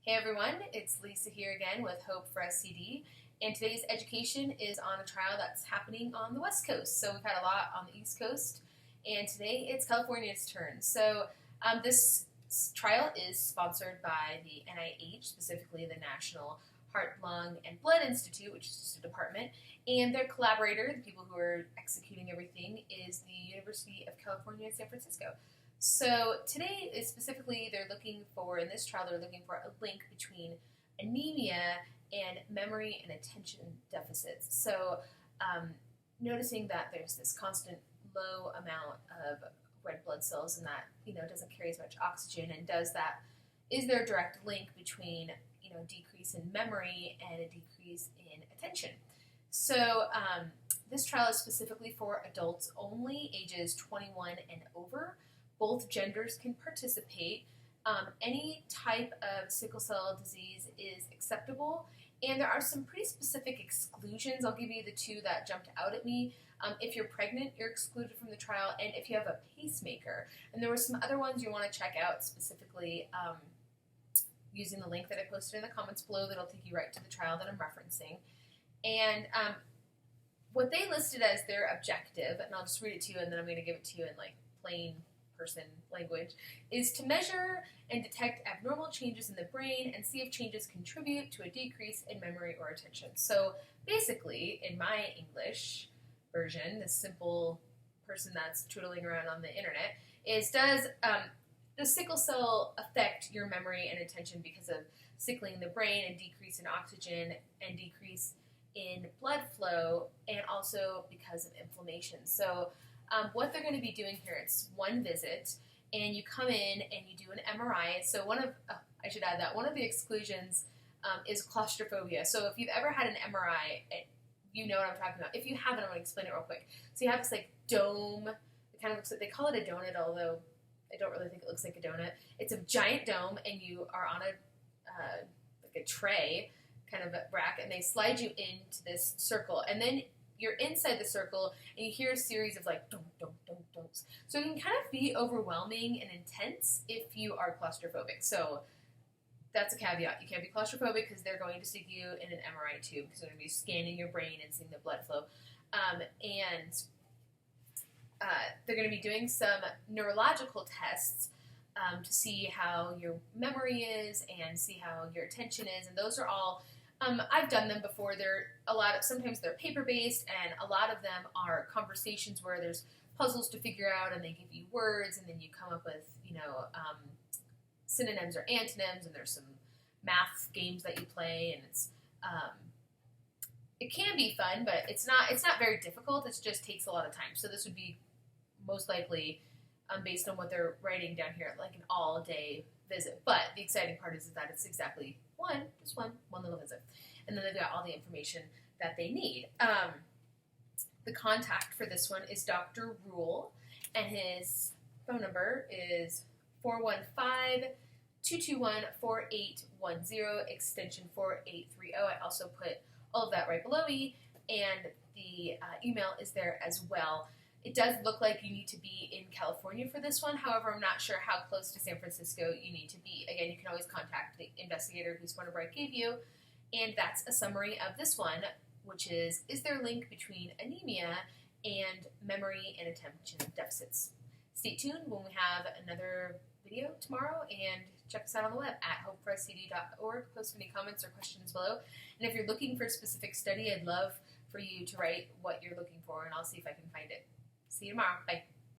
Hey everyone, it's Lisa here again with Hope for SCD, and today's education is on a trial that's happening on the West Coast. So we've had a lot on the East Coast, and today it's California's turn. So this trial is sponsored by the NIH, specifically the National Heart, Lung, and Blood Institute, which is just a department, and their collaborator, the people who are executing everything, is the University of California, San Francisco. So today, specifically, in this trial, they're looking for a link between anemia and memory and attention deficits. So noticing that there's this constant low amount of red blood cells and that, doesn't carry as much oxygen, and is there a direct link between, decrease in memory and a decrease in attention? So this trial is specifically for adults only, ages 21 and over. Both genders can participate. Any type of sickle cell disease is acceptable, and there are some pretty specific exclusions. I'll give you the two that jumped out at me. If you're pregnant, you're excluded from the trial, and if you have a pacemaker. And there were some other ones you want to check out, specifically using the link that I posted in the comments below that'll take you right to the trial that I'm referencing. And what they listed as their objective, and I'll just read it to you, and then I'm going to give it to you in plain person language, is to measure and detect abnormal changes in the brain and see if changes contribute to a decrease in memory or attention. So basically, in my English version, this simple person that's twiddling around on the internet, is does sickle cell affect your memory and attention because of sickling the brain and decrease in oxygen and decrease in blood flow, and also because of inflammation? So what they're going to be doing here, it's one visit, and you come in and you do an MRI. So I should add that one of the exclusions is claustrophobia. So if you've ever had an MRI, you know what I'm talking about. If you haven't, I'm going to explain it real quick. So you have this dome. It kind of looks like, they call it a donut, although I don't really think it looks like a donut. It's a giant dome, and you are on a tray, kind of a rack, and they slide you into this circle, and then you're inside the circle, and you hear a series of don't, don'ts. So it can kind of be overwhelming and intense if you are claustrophobic. So that's a caveat. You can't be claustrophobic because they're going to stick you in an MRI tube because they're going to be scanning your brain and seeing the blood flow. They're going to be doing some neurological tests to see how your memory is and see how your attention is, and those are all I've done them before. Sometimes they're paper-based, and a lot of them are conversations where there's puzzles to figure out, and they give you words, and then you come up with, synonyms or antonyms, and there's some math games that you play, and it can be fun, but it's not very difficult. It just takes a lot of time. So this would be most likely, based on what they're writing down here, an all-day visit. But the exciting part is that it's exactly one little visit. And then they've got all the information that they need. The contact for this one is Dr. Rule, and his phone number is 415-221-4810, extension 4830. I also put all of that right below me, and the email is there as well. It does look like you need to be in California for this one. However, I'm not sure how close to San Francisco you need to be. Again, you can always contact the investigator whose phone number I gave you. And that's a summary of this one, which is there a link between anemia and memory and attention deficits? Stay tuned when we have another video tomorrow, and check us out on the web at hopeforscd.org. Post any comments or questions below. And if you're looking for a specific study, I'd love for you to write what you're looking for, and I'll see if I can find it. See you tomorrow. Bye.